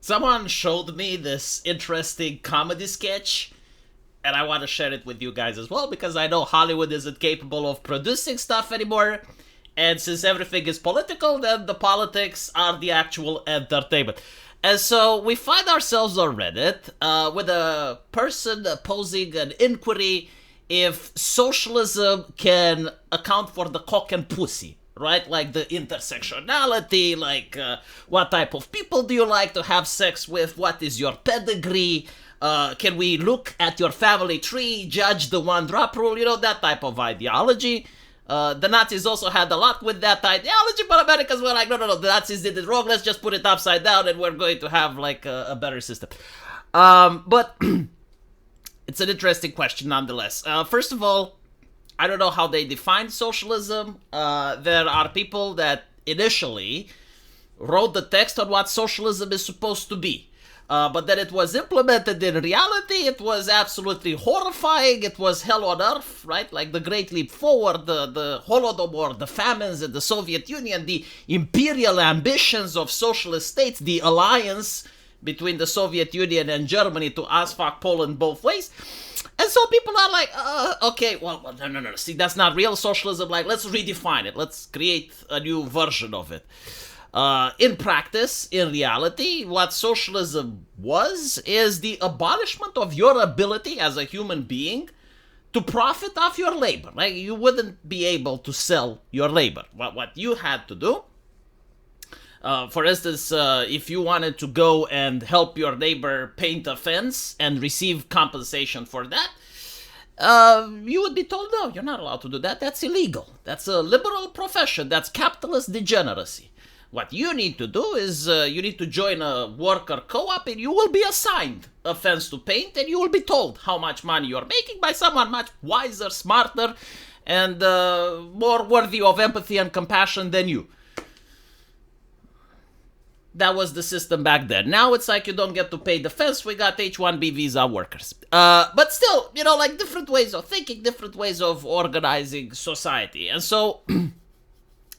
Someone showed me this interesting comedy sketch, and I want to share it with you guys as well, because I know Hollywood isn't capable of producing stuff anymore. And since everything is political, then the politics are the actual entertainment. And so we find ourselves on Reddit with a person posing an inquiry if socialism can account for the cock and pussy, right? Like the intersectionality, like what type of people do you like to have sex with? What is your pedigree? Can we look at your family tree, judge the one drop rule? You know, that type of ideology. The Nazis also had a lot with that ideology, but Americans were like, no, the Nazis did it wrong, let's just put it upside down and we're going to have like a better system. But it's an interesting question nonetheless. First of all, I don't know how they define socialism. There are people that initially wrote the text on what socialism is supposed to be. But then it was implemented in reality. It was absolutely horrifying. It was hell on earth, right? Like the Great Leap Forward, the Holodomor, the famines in the Soviet Union, the imperial ambitions of socialist states, the alliance between the Soviet Union and Germany to asfuck Poland both ways. And so people are like, okay, well, no. See, that's not real socialism. Like, let's redefine it. Let's create a new version of it. In practice, in reality, what socialism is the abolishment of your ability as a human being to profit off your labor. Like, you wouldn't be able to sell your labor. What you had to do, for instance, if you wanted to go and help your neighbor paint a fence and receive compensation for that, you would be told, no, you're not allowed to do that. That's illegal. That's a liberal profession. That's capitalist degeneracy. What you need to do is you need to join a worker co-op and you will be assigned a fence to paint and you will be told how much money you're making by someone much wiser, smarter, and more worthy of empathy and compassion than you. That was the system back then. Now it's like you don't get to pay the fence. We got H-1B visa workers. But still, you know, like different ways of thinking, different ways of organizing society. And so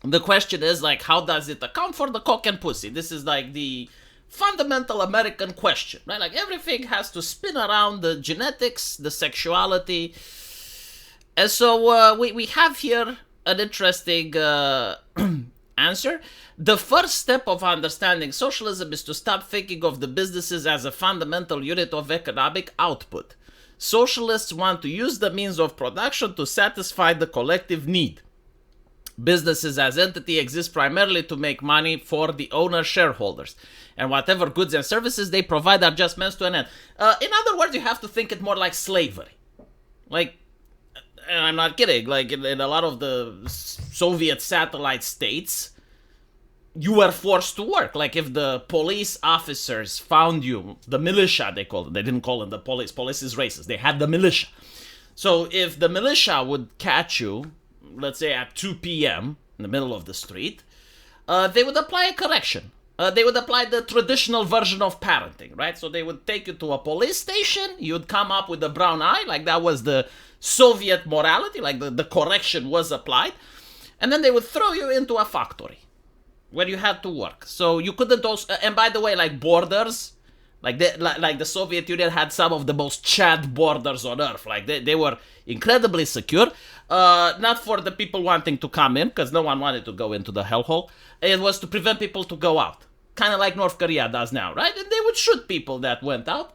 the question is, like, how does it account for the cock and pussy? This is like the fundamental American question, right? Like everything has to spin around the genetics, the sexuality. And so we have here an interesting answer. The first step of understanding socialism is to stop thinking of the businesses as a fundamental unit of economic output. Socialists want to use the means of production to satisfy the collective need. Businesses as entity exist primarily to make money for the owner shareholders, and whatever goods and services they provide are just meant to an end. In other words, you have to think it more like slavery. Like, and I'm not kidding, like in a lot of the Soviet satellite states, you were forced to work. Like if the police officers found you, the militia they called it, they didn't call it the police. Police is racist. They had the militia. So if the militia would catch you, let's say at 2 p.m. in the middle of the street, they would apply a correction. They would apply the traditional version of parenting, right? So they would take you to a police station, you'd come up with a brown eye, like that was the Soviet morality, like the correction was applied, and then they would throw you into a factory where you had to work. So you couldn't also, and by the way, like borders, like the Soviet Union had some of the most Chad borders on earth. Like they were incredibly secure. Not for the people wanting to come in, because no one wanted to go into the hellhole. It was to prevent people to go out. Kind of like North Korea does now, right? And they would shoot people that went out.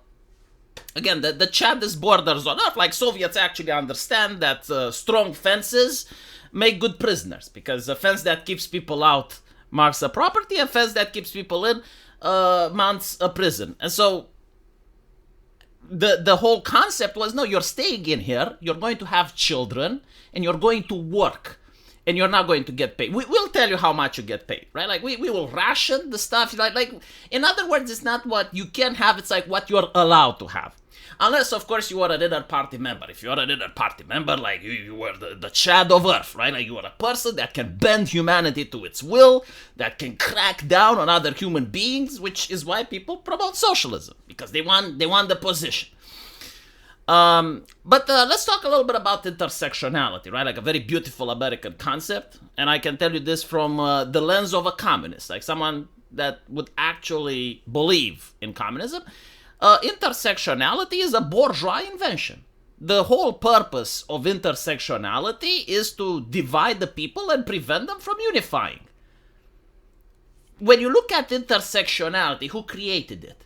Again, the Chadist borders on earth, like Soviets actually understand that strong fences make good prisoners, because a fence that keeps people out marks a property, a fence that keeps people in mounts a prison. And so the whole concept was, no, you're staying in here, you're going to have children, and you're going to work, and you're not going to get paid. We'll tell you how much you get paid, right? Like we will ration the stuff. Like in other words, it's not what you can have, it's like what you're allowed to have. Unless, of course, you are an inner party member. If you're an inner party member, like you were the Chad of Earth, right? Like you are a person that can bend humanity to its will, that can crack down on other human beings, which is why people promote socialism, because they want the position. But let's talk a little bit about intersectionality, right? Like a very beautiful American concept. And I can tell you this from the lens of a communist. Like someone that would actually believe in communism, intersectionality is a bourgeois invention. The whole purpose of intersectionality is to divide the people and prevent them from unifying. When you look at intersectionality, who created it?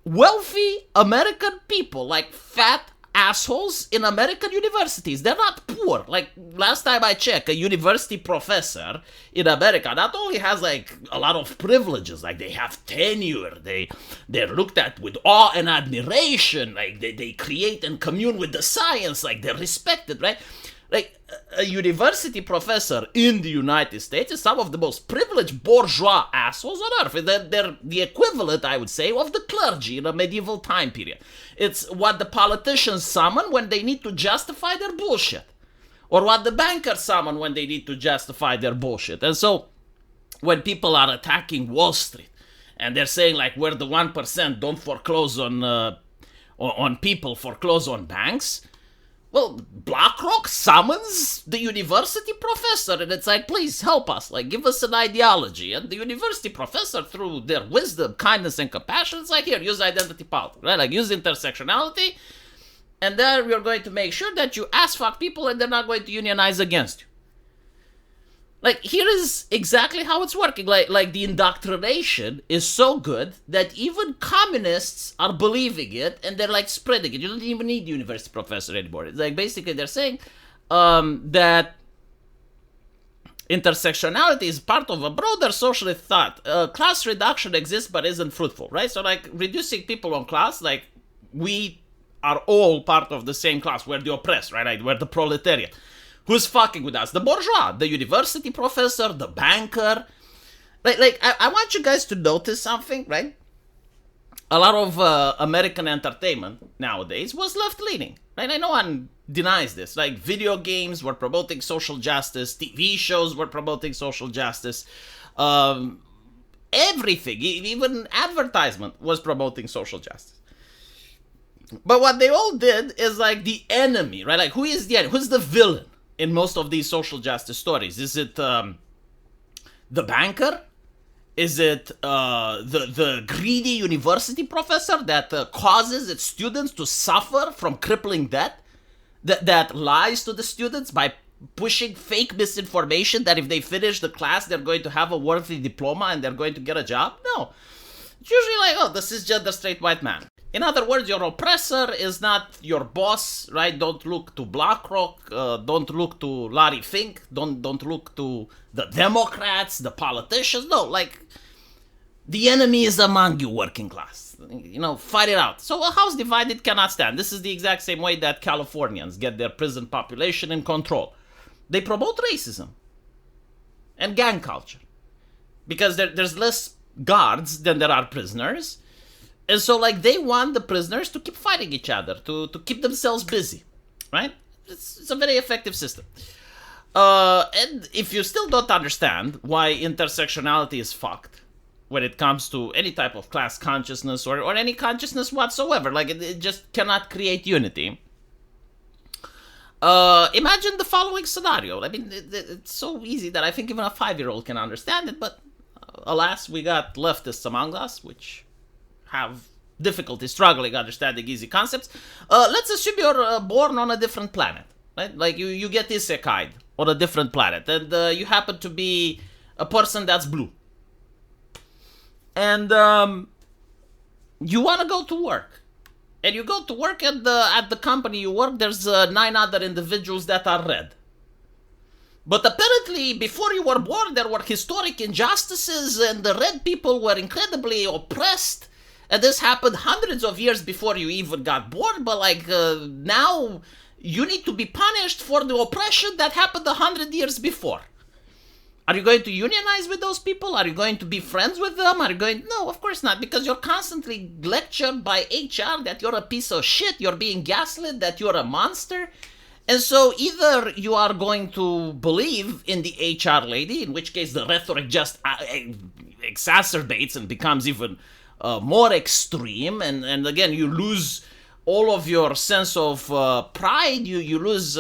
Wealthy American people, like fat assholes in American universities. They're not poor. Like, last time I checked, a university professor in America not only has like a lot of privileges, like they have tenure, they're looked at with awe and admiration, like they create and commune with the science, like they're respected, right? Like, a university professor in the United States is some of the most privileged bourgeois assholes on earth. They're the equivalent, I would say, of the clergy in a medieval time period. It's what the politicians summon when they need to justify their bullshit. Or what the bankers summon when they need to justify their bullshit. And so, when people are attacking Wall Street, and they're saying, like, we're the 1%, don't foreclose on people, foreclose on banks. Well, BlackRock summons the university professor, and it's like, please help us, like, give us an ideology. And the university professor, through their wisdom, kindness, and compassion, it's like, here, use identity politics, right? Like, use intersectionality, and then we're going to make sure that you ass fuck people and they're not going to unionize against you. Like, here is exactly how it's working. Like the indoctrination is so good that even communists are believing it and they're like spreading it. You don't even need the university professor anymore. It's like basically they're saying that intersectionality is part of a broader socialist thought. Class reduction exists but isn't fruitful, right? So like reducing people on class, like we are all part of the same class. We're the oppressed, right? We're the proletariat. Who's fucking with us? The bourgeois, the university professor, the banker. I want you guys to notice something, right? A lot of American entertainment nowadays was left-leaning, right? No one denies this. Like, video games were promoting social justice. TV shows were promoting social justice. Everything, even advertisement was promoting social justice. But what they all did is, like, the enemy, right? Like, who is the enemy? Who's the villain in most of these social justice stories? Is it the banker? Is it the greedy university professor that causes its students to suffer from crippling debt? That lies to the students by pushing fake misinformation that if they finish the class, they're going to have a worthy diploma and they're going to get a job? No. It's usually like, oh, this is just the straight white man. In other words, your oppressor is not your boss, right? Don't look to BlackRock, don't look to Larry Fink, don't look to the Democrats, the politicians. No, like, the enemy is among you, working class. You know, fight it out. So a house divided cannot stand. This is the exact same way that Californians get their prison population in control. They promote racism and gang culture because there's less guards than there are prisoners. And so, like, they want the prisoners to keep fighting each other, to keep themselves busy, right? It's a very effective system. And if you still don't understand why intersectionality is fucked when it comes to any type of class consciousness or any consciousness whatsoever, like, it just cannot create unity. Imagine the following scenario. I mean, it's so easy that I think even a 5-year-old can understand it, but alas, we got leftists among us, which have difficulty struggling understanding easy concepts. Let's assume you're born on a different planet, right? Like you get isekai'd on a different planet, and you happen to be a person that's blue, and you want to go to work, and you go to work at the company you work. There's 9 other individuals that are red. But apparently, before you were born, there were historic injustices, and the red people were incredibly oppressed. And this happened hundreds of years before you even got born, but like now you need to be punished for the oppression that happened 100 years before. Are you going to unionize with those people? Are you going to be friends with them? Are you going... No, of course not, because you're constantly lectured by HR that you're a piece of shit, you're being gaslit, that you're a monster. And so either you are going to believe in the HR lady, in which case the rhetoric just exacerbates and becomes even more extreme, and again you lose all of your sense of pride. You lose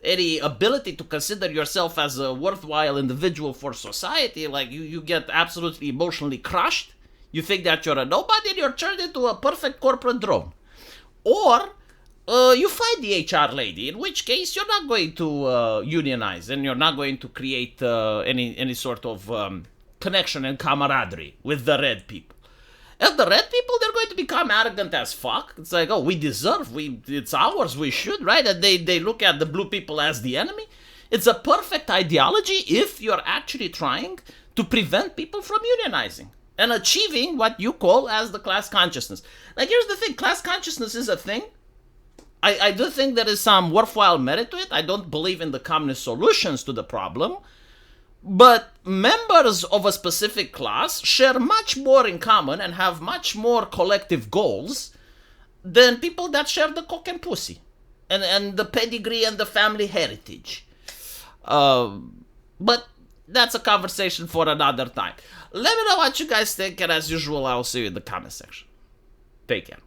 any ability to consider yourself as a worthwhile individual for society, like you get absolutely emotionally crushed. You think that you're a nobody and you're turned into a perfect corporate drone. Or you fight the HR lady, in which case you're not going to unionize and you're not going to create any sort of connection and camaraderie with the red people. And the red people, they're going to become arrogant as fuck. It's like, oh, we deserve, it's ours, we should, right? And they look at the blue people as the enemy. It's a perfect ideology if you're actually trying to prevent people from unionizing and achieving what you call as the class consciousness. Like, here's the thing, class consciousness is a thing. I do think there is some worthwhile merit to it. I don't believe in the communist solutions to the problem. But members of a specific class share much more in common and have much more collective goals than people that share the cock and pussy and the pedigree and the family heritage. But that's a conversation for another time. Let me know what you guys think, and as usual, I'll see you in the comment section. Take care.